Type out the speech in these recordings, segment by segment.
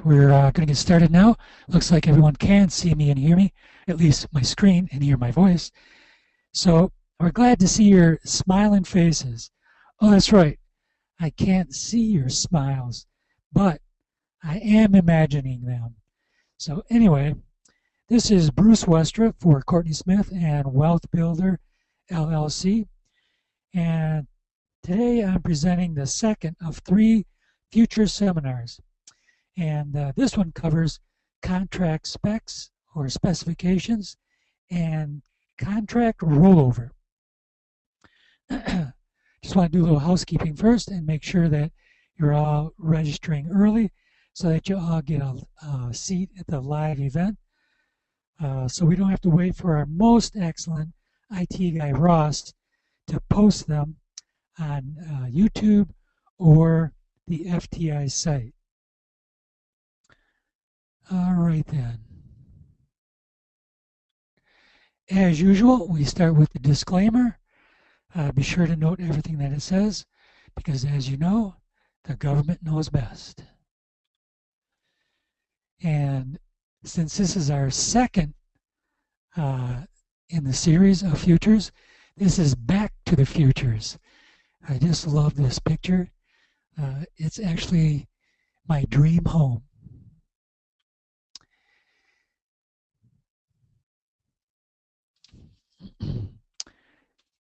We're going to get started now. Looks like everyone can see me and hear me, at least my screen, and hear my voice. So we're glad to see your smiling faces. Oh, that's right. I can't see your smiles, but I am imagining them. So anyway, this is Bruce Westra for Courtney Smith and WealthBuilder LLC. And today I'm presenting the second of 3 future seminars. And this one covers contract specs or specifications and contract rollover. Just want to do a little housekeeping first and make sure that you're all registering early so that you all get a seat at the live event. So we don't have to wait for our most excellent IT guy, Ross, to post them on YouTube or the FTI site. All right then. As usual, we start with the disclaimer. Be sure to note everything that it says, because as you know, the government knows best. And since this is our second in the series of futures, this is Back to the Futures. I just love this picture. It's actually my dream home.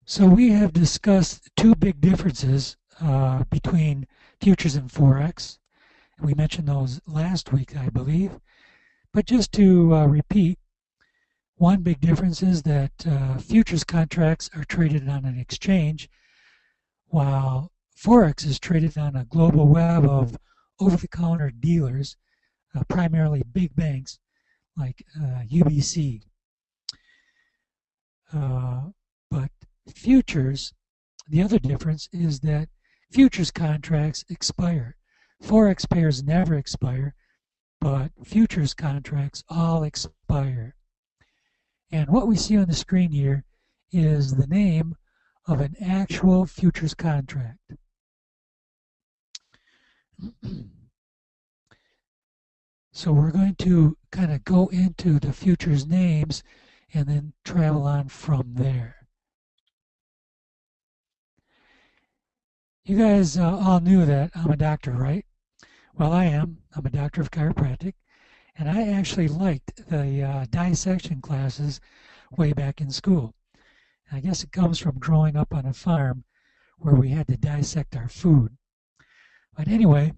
So we have discussed 2 big differences between futures and Forex. We mentioned those last week, I believe. But just to repeat, one big difference is that futures contracts are traded on an exchange, while Forex is traded on a global web of over-the-counter dealers, primarily big banks like UBC. But futures, the other difference is that futures contracts expire. Forex pairs never expire, but futures contracts all expire. And what we see on the screen here is the name of an actual futures contract. So we're going to kind of go into the futures names and then travel on from there. You guys all knew that I'm a doctor, right? Well, I am. I'm a doctor of chiropractic, and I actually liked the dissection classes way back in school. And I guess it comes from growing up on a farm where we had to dissect our food. But anyway,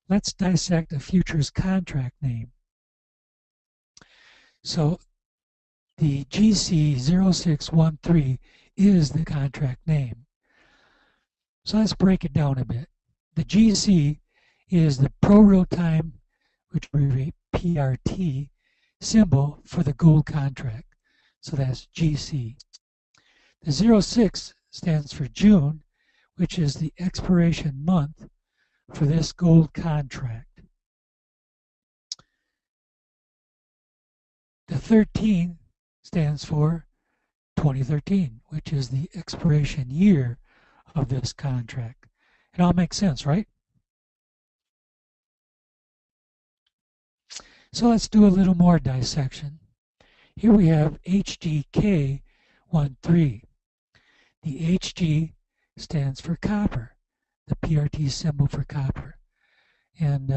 let's dissect a futures contract name. So the GC0613 is the contract name. So let's break it down a bit. The GC is the pro-real-time, which we abbreviate PRT, symbol for the gold contract. So that's GC. The 06 stands for June, which is the expiration month for this gold contract. The 13 stands for 2013, which is the expiration year of this contract. It all makes sense, right? So let's do a little more dissection. Here we have HGK13. The HG stands for copper, the PRT symbol for copper. And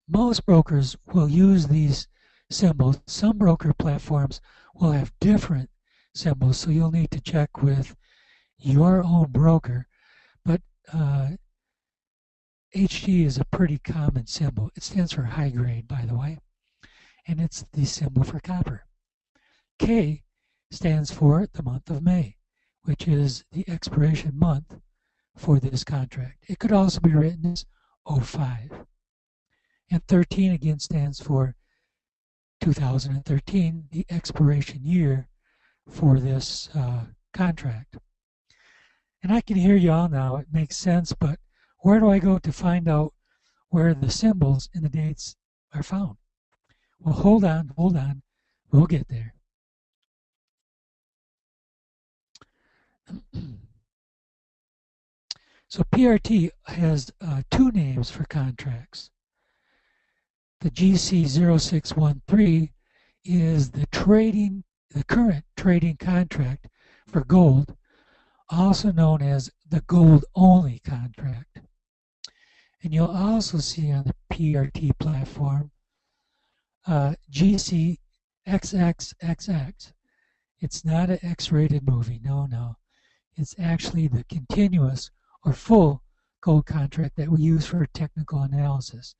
most brokers will use these symbols. Some broker platforms will have different symbols, so you'll need to check with your own broker. But HG is a pretty common symbol. It stands for high grade, by the way, and it's the symbol for copper. K stands for the month of May, which is the expiration month for this contract. It could also be written as 05. And 13 again stands for 2013, the expiration year for this contract. And I can hear you all now, it makes sense, but where do I go to find out where the symbols and the dates are found? Well, hold on, we'll get there. So PRT has 2 names for contracts. The GC0613 is the current trading contract for gold, also known as the gold-only contract. And you'll also see on the PRT platform GCXXXX. It's not an X-rated movie, no. It's actually the continuous or full gold contract that we use for technical analysis.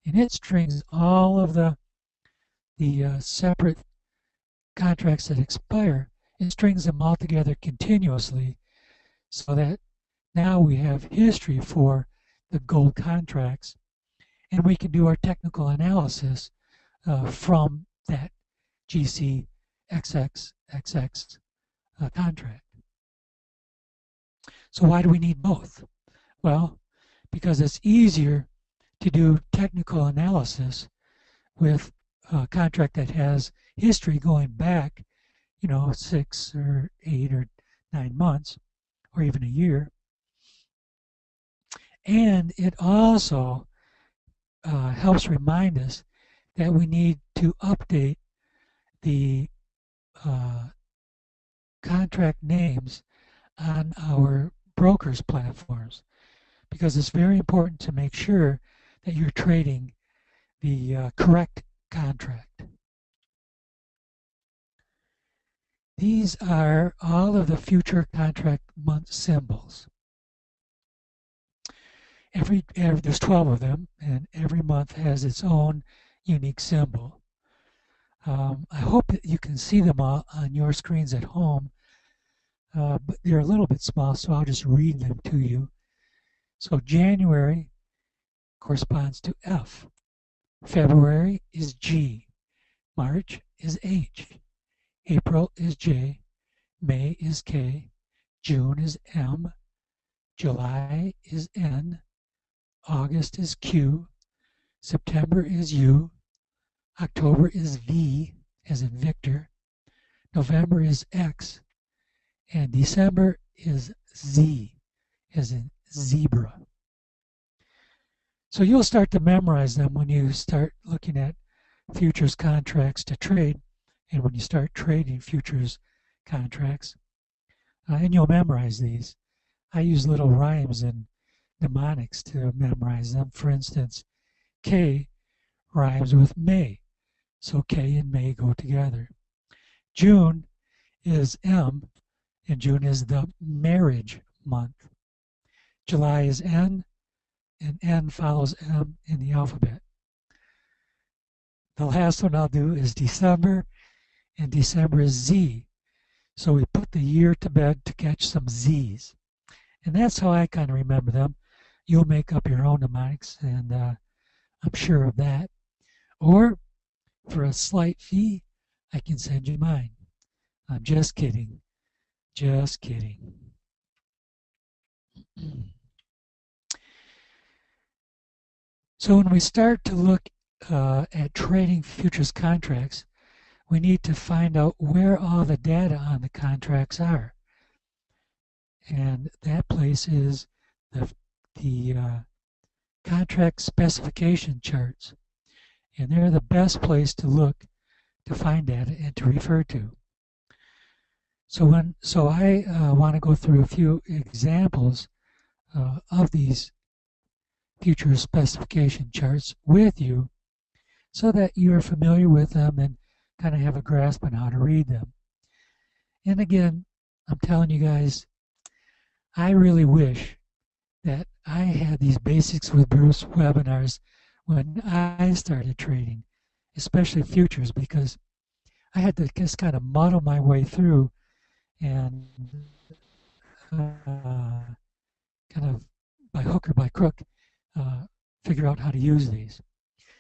And it strings all of the separate contracts that expire. It strings them all together continuously so that now we have history for the gold contracts, and we can do our technical analysis from that GCXXXX contract. So why do we need both? Well, because it's easier to do technical analysis with a contract that has history going back, 6 or 8 or 9 months, or even a year. And it also helps remind us that we need to update the contract names on our brokers' platforms, because it's very important to make sure that you're trading the correct contract. These are all of the future contract month symbols. There's 12 of them, and every month has its own unique symbol. I hope that you can see them all on your screens at home, but they're a little bit small, so I'll just read them to you. So January corresponds to F. February is G. March is H. April is J. May is K. June is M. July is N. August is Q. September is U. October is V, as in Victor. November is X. And December is Z, as in zebra. So you'll start to memorize them when you start looking at futures contracts to trade, and when you start trading futures contracts. And you'll memorize these. I use little rhymes and mnemonics to memorize them. For instance, K rhymes with May, so K and May go together. June is M, and June is the marriage month. July is N, and N follows M in the alphabet. The last one I'll do is December, and December is Z. So we put the year to bed to catch some Z's. And that's how I kind of remember them. You'll make up your own mnemonics, and I'm sure of that. Or, for a slight fee, I can send you mine. I'm just kidding. Just kidding. So when we start to look at trading futures contracts, we need to find out where all the data on the contracts are. And that place is the contract specification charts. And they're the best place to look to find data and to refer to. So I want to go through a few examples of these future specification charts with you so that you're familiar with them and kind of have a grasp on how to read them. And again, I'm telling you guys, I really wish that I had these Basics with Bruce webinars when I started trading, especially futures, because I had to just kind of muddle my way through and kind of by hook or by crook figure out how to use these.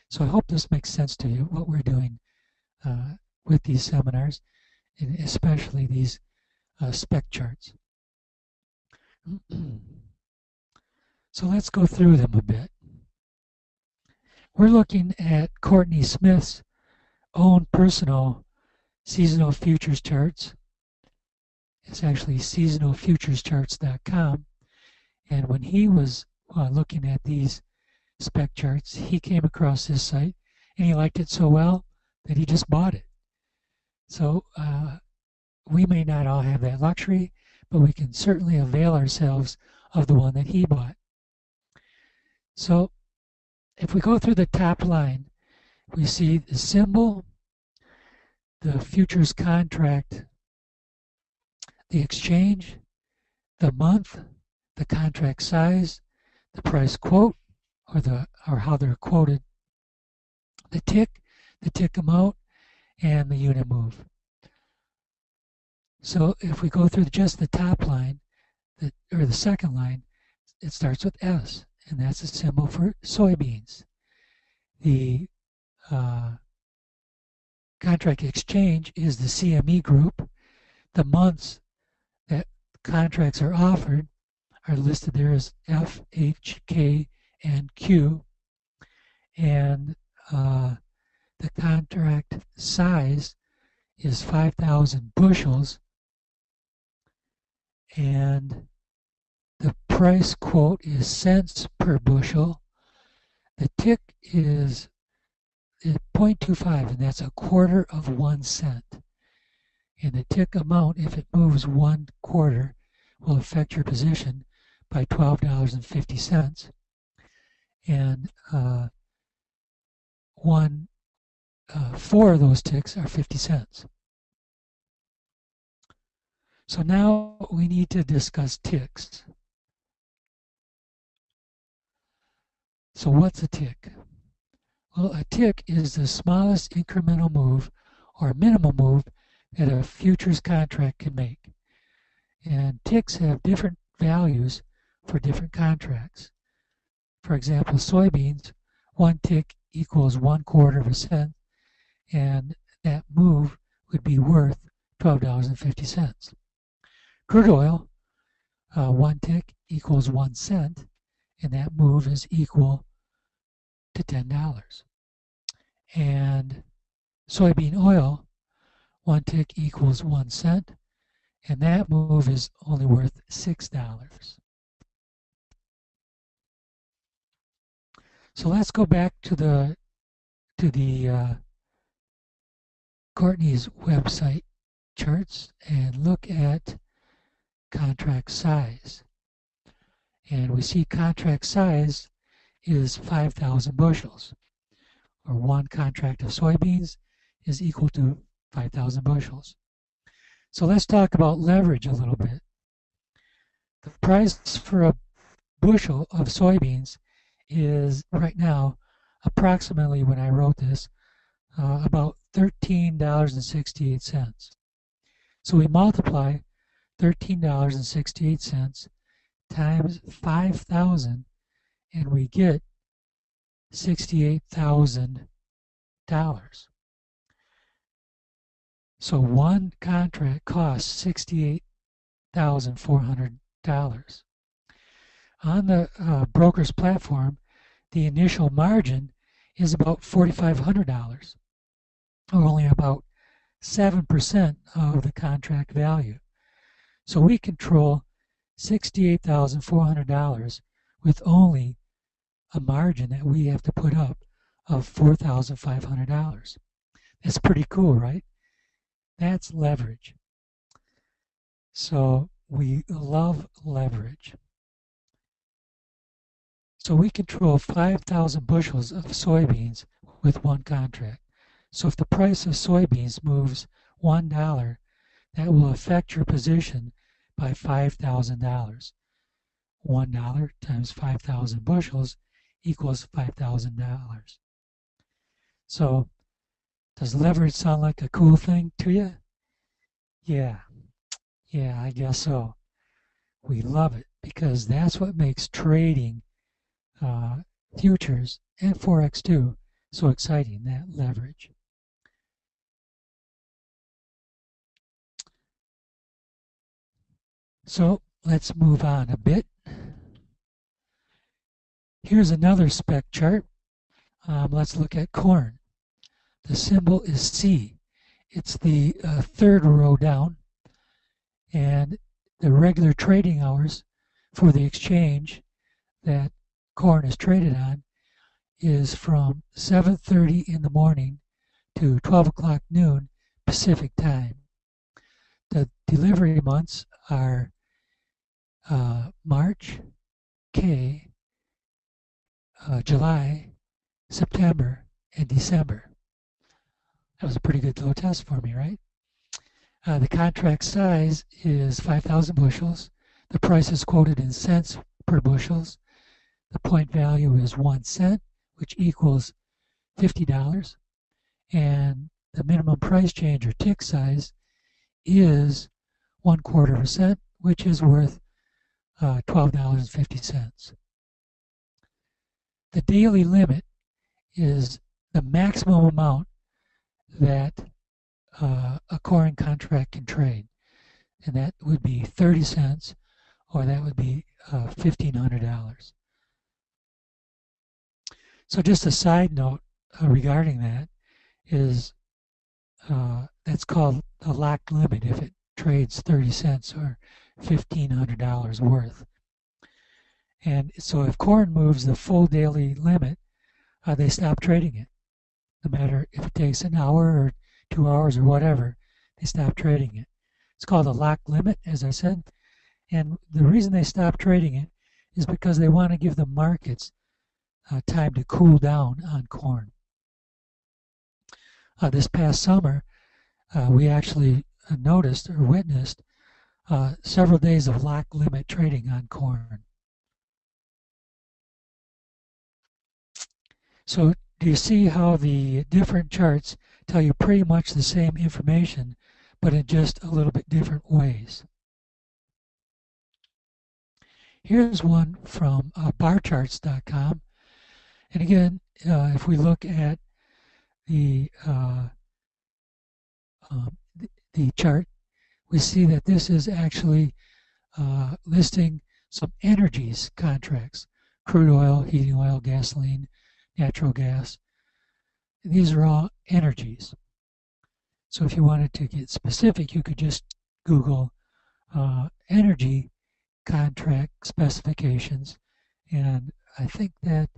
So I hope this makes sense to you, what we're doing with these seminars, and especially these spec charts. So let's go through them a bit. We're looking at Courtney Smith's own personal seasonal futures charts. It's actually seasonalfuturescharts.com. And when he was looking at these spec charts, he came across this site, and he liked it so well that he just bought it. So we may not all have that luxury, but we can certainly avail ourselves of the one that he bought. So if we go through the top line, we see the symbol, the futures contract, the exchange, the month, the contract size, the price quote, or how they're quoted, the tick amount, and the unit move. So if we go through just the top line, or the second line, it starts with S, and that's a symbol for soybeans. The contract exchange is the CME group. The months that contracts are offered are listed there as F, H, K, and Q. And the contract size is 5,000 bushels. And the price quote is cents per bushel. The tick is 0.25, and that's a quarter of 1 cent. And the tick amount, if it moves 1 quarter, will affect your position by $12.50. And 4 of those ticks are 50 cents. So now we need to discuss ticks. So what's a tick? Well, a tick is the smallest incremental move or minimum move that a futures contract can make. And ticks have different values for different contracts. For example, soybeans, 1 tick equals 1/4 of a cent, and that move would be worth $12.50. Crude oil, 1 tick equals 1 cent, and that move is equal to $10. And soybean oil, 1 tick equals 1 cent, and that move is only worth $6. So let's go back to the Courtney's website charts and look at contract size. And we see contract size is 5,000 bushels, or 1 contract of soybeans is equal to 5,000 bushels. So let's talk about leverage a little bit. The price for a bushel of soybeans is right now, approximately when I wrote this, about $13.68. So we multiply $13.68 times 5,000 and we get $68,000. So 1 contract costs $68,400. On the broker's platform, the initial margin is about $4,500, or only about 7% of the contract value. So we control $68,400 with only a margin that we have to put up of $4,500. That's pretty cool, right? That's leverage. So we love leverage. So we control 5,000 bushels of soybeans with 1 contract. So if the price of soybeans moves $1, that will affect your position by $5,000. $1 times 5,000 bushels equals $5,000. So does leverage sound like a cool thing to you? Yeah, I guess so. We love it because that's what makes trading futures and Forex too so exciting, that leverage. So let's move on a bit. Here's another spec chart. Let's look at corn. The symbol is C. It's the 3rd row down, and the regular trading hours for the exchange that corn is traded on is from 7:30 in the morning to 12 o'clock noon Pacific time. The delivery months are March, K, July, September, and December. That was a pretty good little test for me, right? The contract size is 5,000 bushels. The price is quoted in cents per bushels. The point value is 1 cent, which equals $50. And the minimum price change or tick size is 1/4 of a cent, which is worth $12.50. The daily limit is the maximum amount that a coring contract can trade, and that would be 30 cents, or that would be $1,500. So just a side note regarding that is that's called a locked limit if it trades 30 cents or $1,500 worth. And so if corn moves the full daily limit, they stop trading it. No matter if it takes an hour or 2 hours or whatever, they stop trading it. It's called a locked limit, as I said. And the reason they stop trading it is because they want to give the markets time to cool down on corn. This past summer, we actually noticed or witnessed several days of locked limit trading on corn. So do you see how the different charts tell you pretty much the same information, but in just a little bit different ways? Here's one from barcharts.com. And again, if we look at the chart, we see that this is actually listing some energies contracts: crude oil, heating oil, gasoline, natural gas. These are all energies. So if you wanted to get specific, you could just Google energy contract specifications, and I think that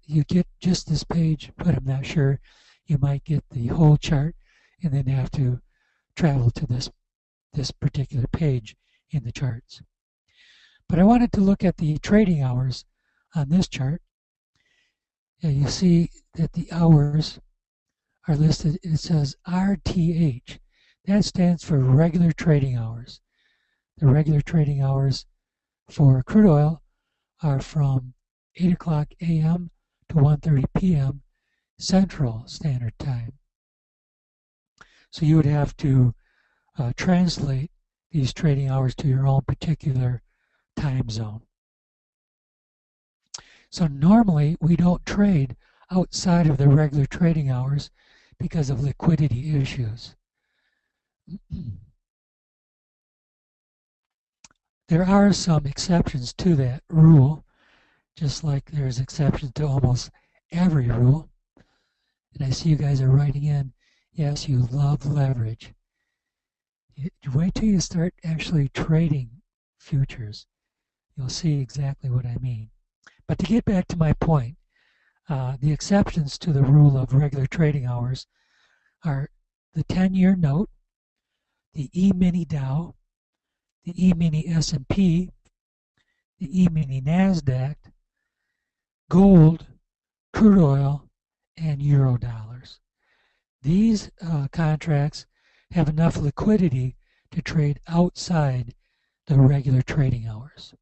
you get just this page, but I'm not sure. You might get the whole chart and then have to travel to this particular page in the charts. But I wanted to look at the trading hours on this chart. And you see that the hours are listed. It says RTH. That stands for regular trading hours. The regular trading hours for crude oil are from 8 o'clock a.m. to 1:30 p.m. Central Standard Time. So you would have to translate these trading hours to your own particular time zone. So normally we don't trade outside of the regular trading hours because of liquidity issues. There are some exceptions to that rule, just like there's exceptions to almost every rule. And I see you guys are writing in, yes, you love leverage. Wait till you start actually trading futures. You'll see exactly what I mean. But to get back to my point, the exceptions to the rule of regular trading hours are the 10-year note, the E-mini Dow, the E-mini S&P, the E-mini NASDAQ, gold, crude oil, and euro dollars. These contracts have enough liquidity to trade outside the regular trading hours.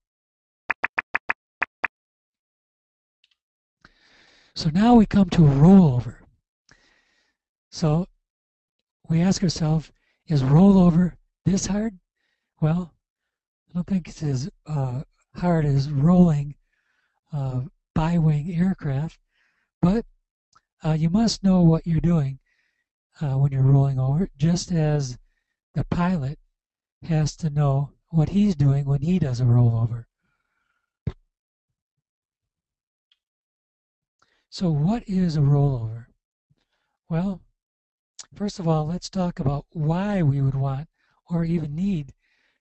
So now we come to a rollover. So we ask ourselves, is rollover this hard? Well, I don't think it's as hard as rolling bi-wing aircraft, but you must know what you're doing when you're rolling over, just as the pilot has to know what he's doing when he does a rollover. So what is a rollover? Well, first of all, let's talk about why we would want or even need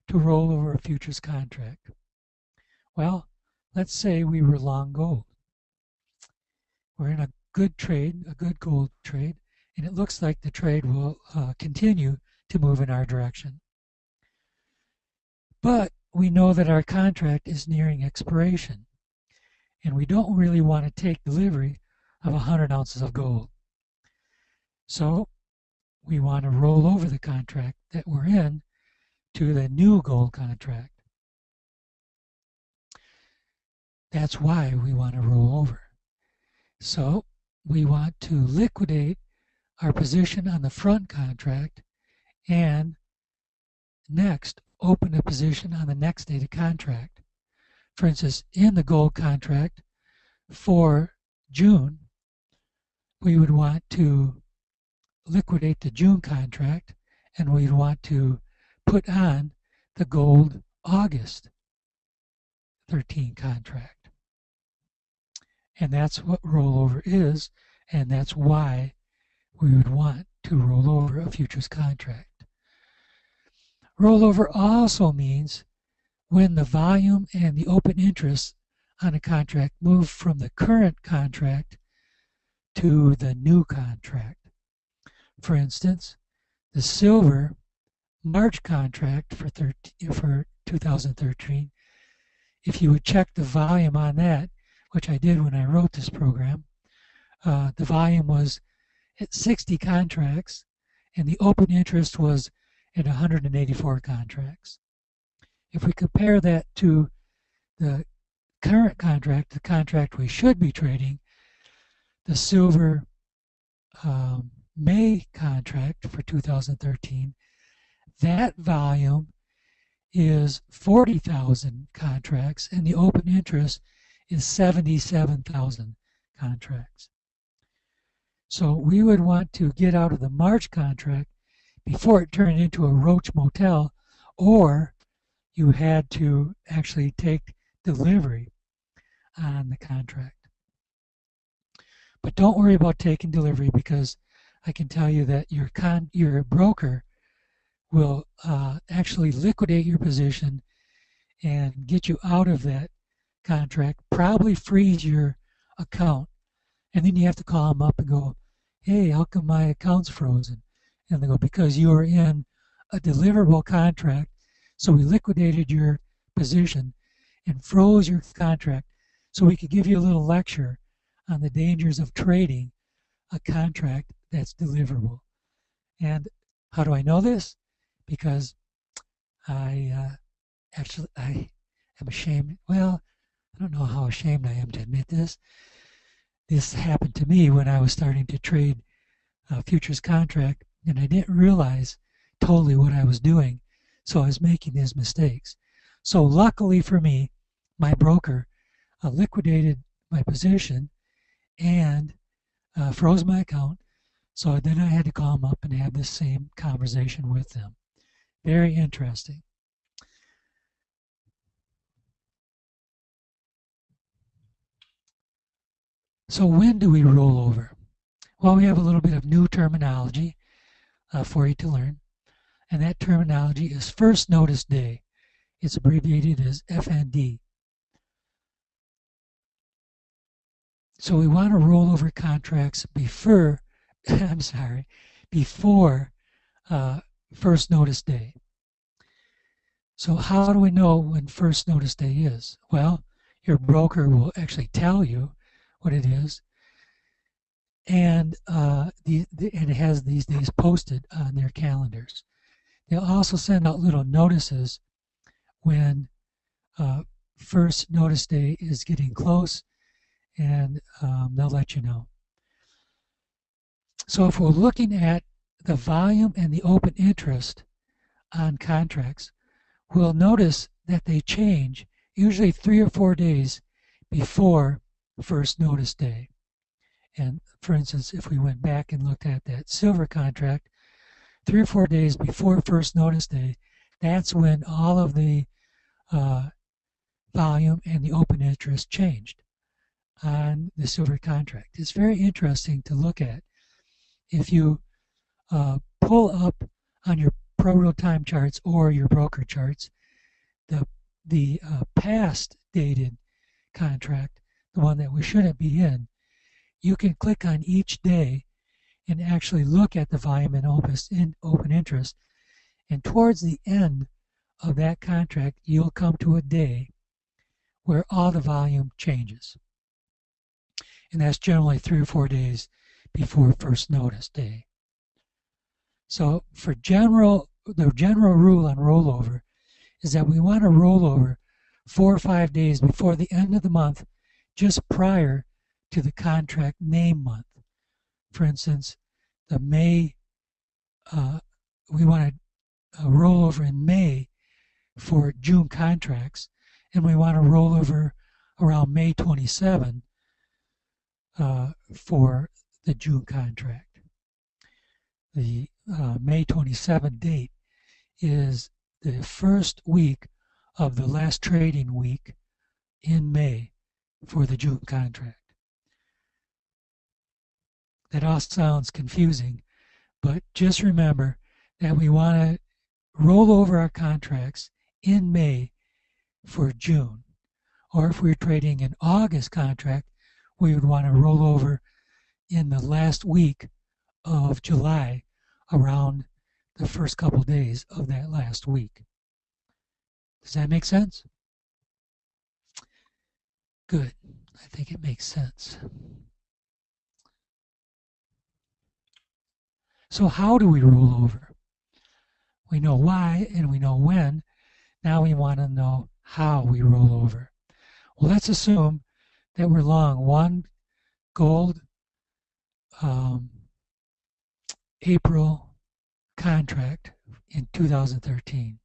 to roll over a futures contract. Well, let's say we were long gold. we're in a good trade, a good gold trade, and it looks like the trade will continue to move in our direction. But we know that our contract is nearing expiration, and we don't really want to take delivery of 100 ounces of gold. So we want to roll over the contract that we're in to the new gold contract. That's why we want to roll over. So we want to liquidate our position on the front contract and next open a position on the next dated contract. For instance, in the gold contract for June, we would want to liquidate the June contract, and we'd want to put on the gold August 13 contract. And that's what rollover is, and that's why we would want to roll over a futures contract. Rollover also means when the volume and the open interest on a contract move from the current contract to the new contract. For instance, the silver March contract for 2013, if you would check the volume on that, which I did when I wrote this program, the volume was at 60 contracts and the open interest was at 184 contracts. If we compare that to the current contract, the contract we should be trading, the silver May contract for 2013, that volume is 40,000 contracts and the open interest is 77,000 contracts. So we would want to get out of the March contract before it turned into a roach motel, or you had to actually take delivery on the contract. But don't worry about taking delivery, because I can tell you that your broker will actually liquidate your position and get you out of that contract, probably freeze your account, and then you have to call them up and go, hey, how come my account's frozen? And they go, because you are in a deliverable contract, so we liquidated your position and froze your contract so we could give you a little lecture on the dangers of trading a contract that's deliverable. And how do I know this? Because I am ashamed. Well, I don't know how ashamed I am to admit this. This happened to me when I was starting to trade a futures contract, and I didn't realize totally what I was doing, so I was making these mistakes. So luckily for me, my broker liquidated my position and froze my account, so then I had to call them up and have this same conversation with them. Very interesting. So when do we roll over? Well, we have a little bit of new terminology for you to learn, and that terminology is first notice day. It's abbreviated as FND. So we want to roll over contracts before, before first notice day. So how do we know when first notice day is? Well, your broker will actually tell you what it is, and it has these days posted on their calendars. They'll also send out little notices when first notice day is getting close, and they'll let you know. So if we're looking at the volume and the open interest on contracts, we'll notice that they change usually 3 or 4 days before first notice day. And for instance, if we went back and looked at that silver contract, 3 or 4 days before first notice day, that's when all of the volume and the open interest changed on the silver contract. It's very interesting to look at. If you pull up on your proto-time charts or your broker charts, the past dated contract, the one that we shouldn't be in, you can click on each day and actually look at the volume in open interest. And towards the end of that contract, you'll come to a day where all the volume changes. And that's generally 3 or 4 days before first notice day. So the general rule on rollover is that we want to roll over 4 or 5 days before the end of the month, just prior to the contract name month. For instance, the May, we want to roll over in May for June contracts, and we want to roll over around May 27 for the June contract. The May 27 date is the first week of the last trading week in May for the June contract. That all sounds confusing, but just remember that we want to roll over our contracts in May for June. Or if we're trading an August contract, we would want to roll over in the last week of July, around the first couple days of that last week. Does that make sense? Good. I think it makes sense. So how do we roll over? We know why and we know when. Now we want to know how we roll over. Well, let's assume that we're long one gold April contract in 2013.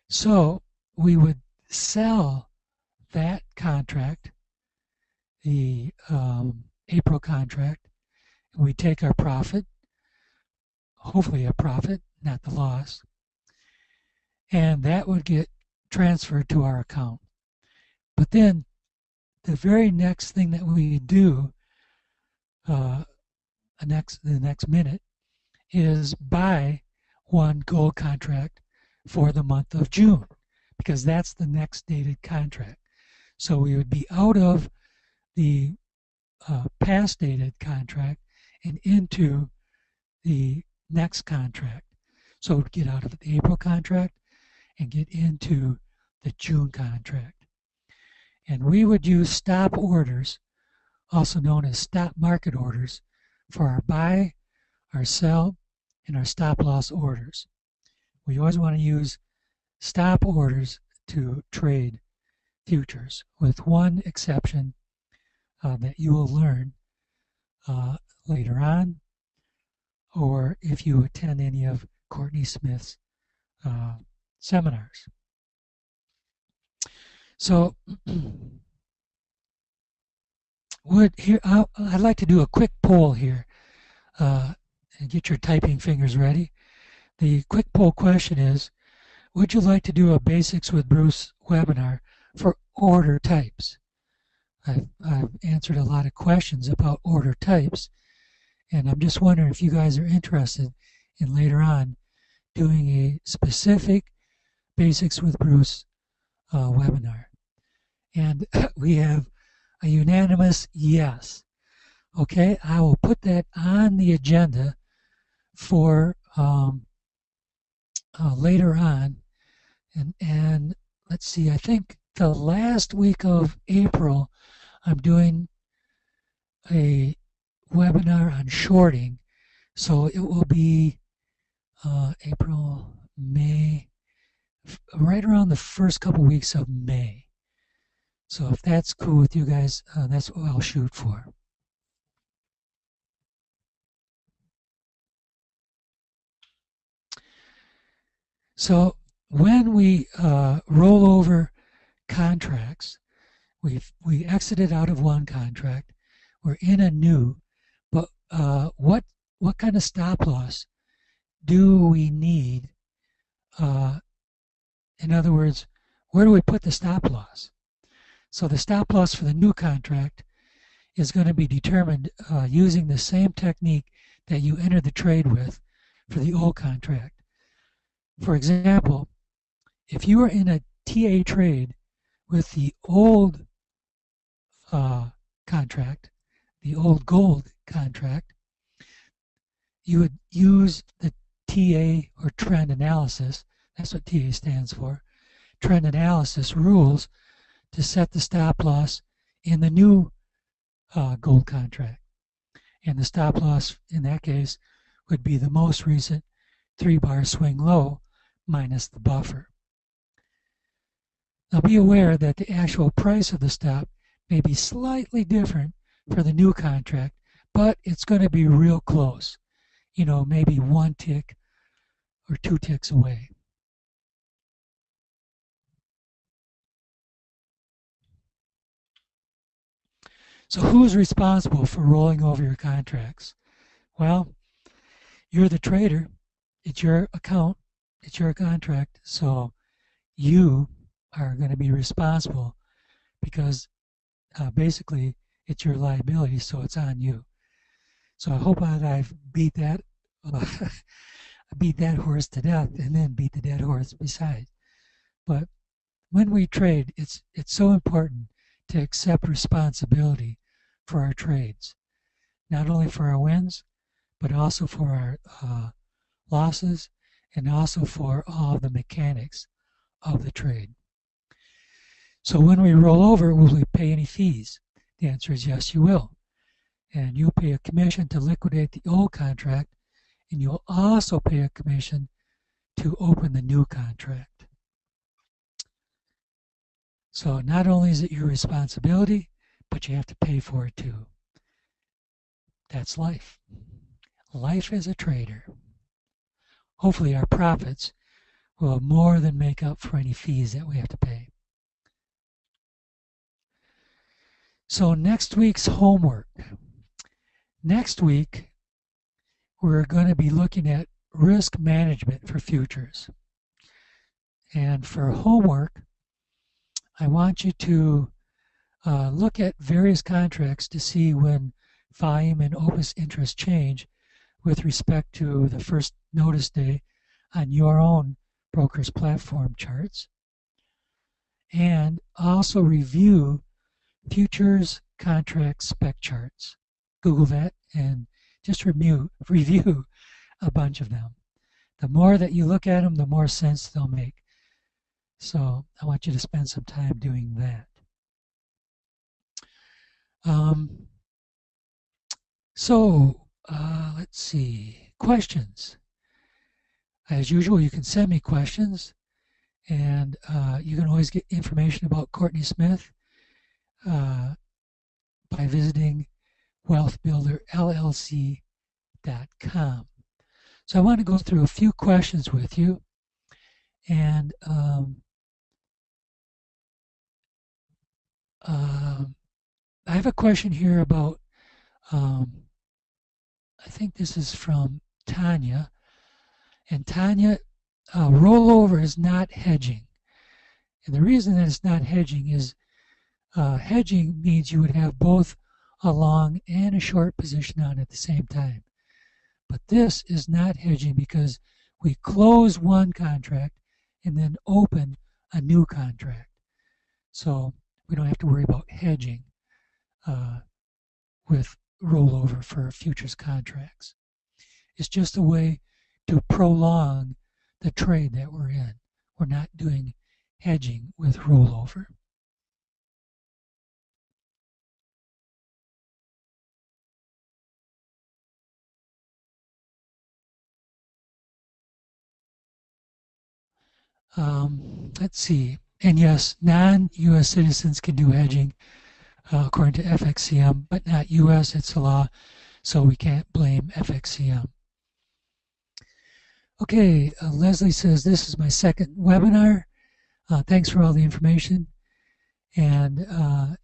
So we would sell that contract, the April contract, and we take our profit, hopefully a profit, not the loss, and that would get transferred to our account. But then the very next thing that we do the next minute is buy one gold contract for the month of June, because that's the next dated contract. So we would be out of the past dated contract and into the next contract. So we'd get out of the April contract and get into the June contract. And we would use stop orders, also known as stop market orders, for our buy, our sell, and our stop loss orders. We always want to use stop orders to trade futures, with one exception that you will learn later on, or if you attend any of Courtney Smith's seminars. So I'd like to do a quick poll here and get your typing fingers ready. The quick poll question is, would you like to do a Basics with Bruce webinar for order types? I've answered a lot of questions about order types, and I'm just wondering if you guys are interested in later on doing a specific Basics with Bruce webinar. And we have a unanimous yes. Okay, I will put that on the agenda for later on. And let's see, I think the last week of April, I'm doing a webinar on shorting. So it will be April, May, right around the first couple weeks of May. So if that's cool with you guys, that's what I'll shoot for. So when we roll over contracts, we exited out of one contract, we're in a new, but what kind of stop loss do we need? In other words, where do we put the stop loss? So the stop loss for the new contract is going to be determined using the same technique that you entered the trade with for the old contract. For example, if you were in a TA trade with the old contract, the old gold contract, you would use the TA or trend analysis, that's what TA stands for, trend analysis rules to set the stop loss in the new gold contract. And the stop loss in that case would be the most recent 3-bar swing low minus the buffer. Now be aware that the actual price of the stop may be slightly different for the new contract, but it's going to be real close. You know, maybe 1 tick or 2 ticks away. So who's responsible for rolling over your contracts? Well, you're the trader. It's your account. It's your contract. So you are going to be responsible because basically it's your liability, so it's on you. So I hope that I've beat that beat that horse to death and then beat the dead horse besides. But when we trade, it's so important to accept responsibility for our trades, not only for our wins, but also for our losses and also for all the mechanics of the trade. So when we roll over, will we pay any fees? The answer is yes, you will. And you'll pay a commission to liquidate the old contract, and you'll also pay a commission to open the new contract. So not only is it your responsibility, but you have to pay for it too. That's life. Life as a trader. Hopefully our profits will more than make up for any fees that we have to pay. So next week's homework. Next week, we're going to be looking at risk management for futures. And for homework, I want you to look at various contracts to see when volume and opus interest change with respect to the first notice day on your own broker's platform charts. And also review futures contract spec charts. Google that and just review a bunch of them. The more that you look at them, the more sense they'll make. So I want you to spend some time doing that. Let's see. Questions. As usual, you can send me questions, and you can always get information about Courtney Smith by visiting WealthBuilder LLC.com. So I want to go through a few questions with you, and I have a question here about, I think this is from Tanya, and Tanya, rollover is not hedging. And the reason that it's not hedging is hedging means you would have both a long and a short position on at the same time. But this is not hedging because we close one contract and then open a new contract. So we don't have to worry about hedging with rollover for futures contracts. It's just a way to prolong the trade that we're in. We're not doing hedging with rollover. Let's see. And yes, non-U.S. citizens can do hedging according to FXCM, but not U.S. It's a law, so we can't blame FXCM. Okay, Leslie says, this is my second webinar. Thanks for all the information. And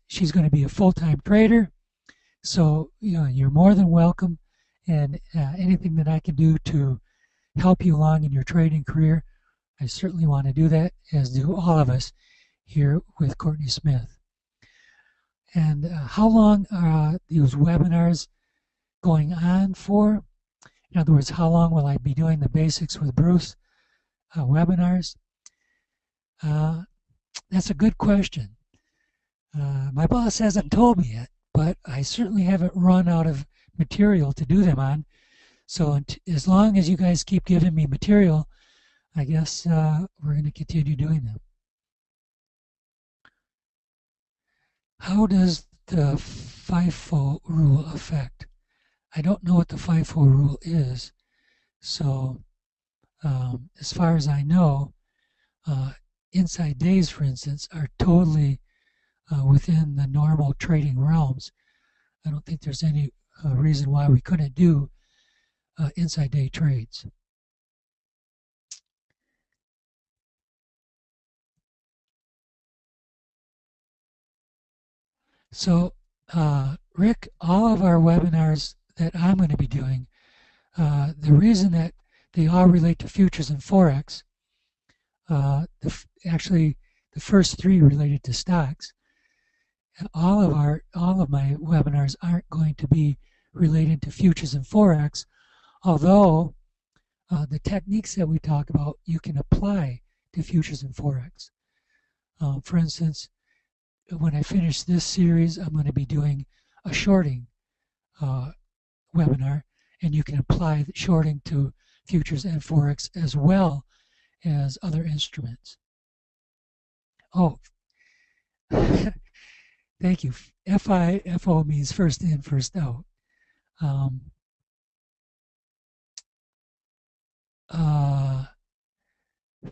she's going to be a full-time trader. So, you're more than welcome. And anything that I can do to help you along in your trading career, I certainly want to do that, as do all of us here with Courtney Smith. And how long are these webinars going on for? In other words, how long will I be doing the Basics with Bruce webinars? That's a good question. My boss hasn't told me yet, but I certainly haven't run out of material to do them on. So as long as you guys keep giving me material, I guess we're going to continue doing them. How does the FIFO rule affect? I don't know what the FIFO rule is, so as far as I know, inside days, for instance, are totally within the normal trading realms. I don't think there's any reason why we couldn't do inside day trades. So, Rick, all of our webinars that I'm going to be doing, the reason that they all relate to futures and Forex, actually the first three related to stocks, all of my webinars aren't going to be related to futures and Forex, although the techniques that we talk about you can apply to futures and Forex. For instance, when I finish this series, I'm going to be doing a shorting webinar, and you can apply the shorting to futures and Forex as well as other instruments. Oh, thank you. FIFO means first in, first out.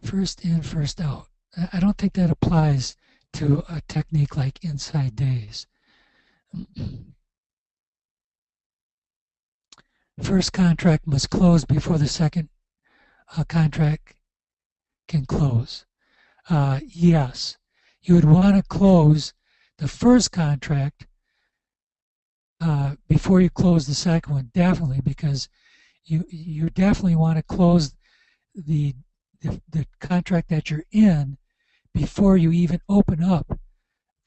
First in, first out. I don't think that applies to a technique like inside days. First contract must close before the second contract can close. Yes, you would want to close the first contract before you close the second one, definitely, because you definitely want to close the contract that you're in before you even open up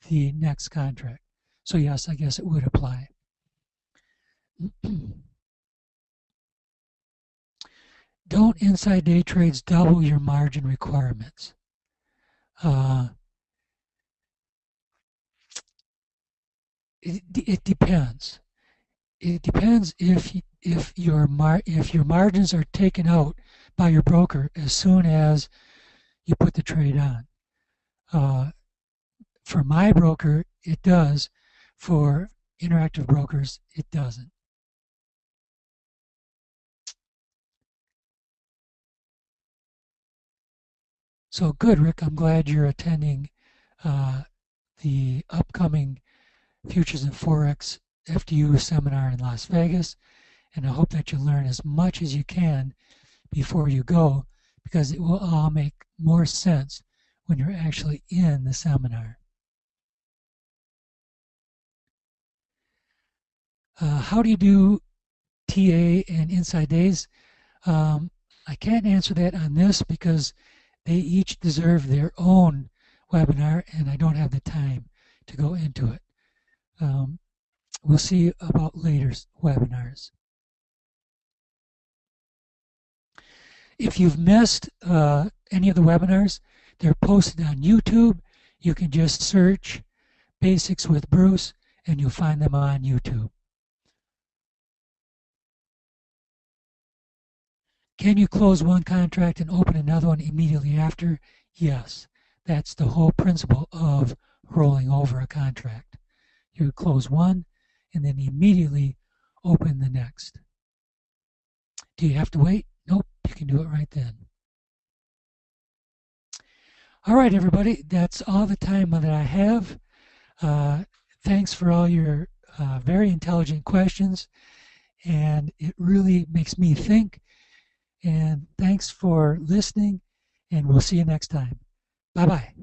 the next contract. So yes, I guess it would apply. Don't inside day trades double your margin requirements? It depends. It depends if your margins are taken out by your broker as soon as you put the trade on. For my broker, it does. For Interactive Brokers, it doesn't. So good, Rick. I'm glad you're attending the upcoming Futures and Forex FDU seminar in Las Vegas, and I hope that you learn as much as you can before you go, because it will all make more sense when you're actually in the seminar. How do you do TA and inside days? I can't answer that on this because they each deserve their own webinar, and I don't have the time to go into it. We'll see about later webinars. If you've missed any of the webinars, they're posted on YouTube. You can just search Basics with Bruce and you'll find them on YouTube. Can you close one contract and open another one immediately after? Yes, that's the whole principle of rolling over a contract. You close one and then immediately open the next. Do you have to wait? Nope, you can do it right then. All right, everybody, that's all the time that I have. Thanks for all your very intelligent questions, and it really makes me think. And thanks for listening, and we'll see you next time. Bye-bye.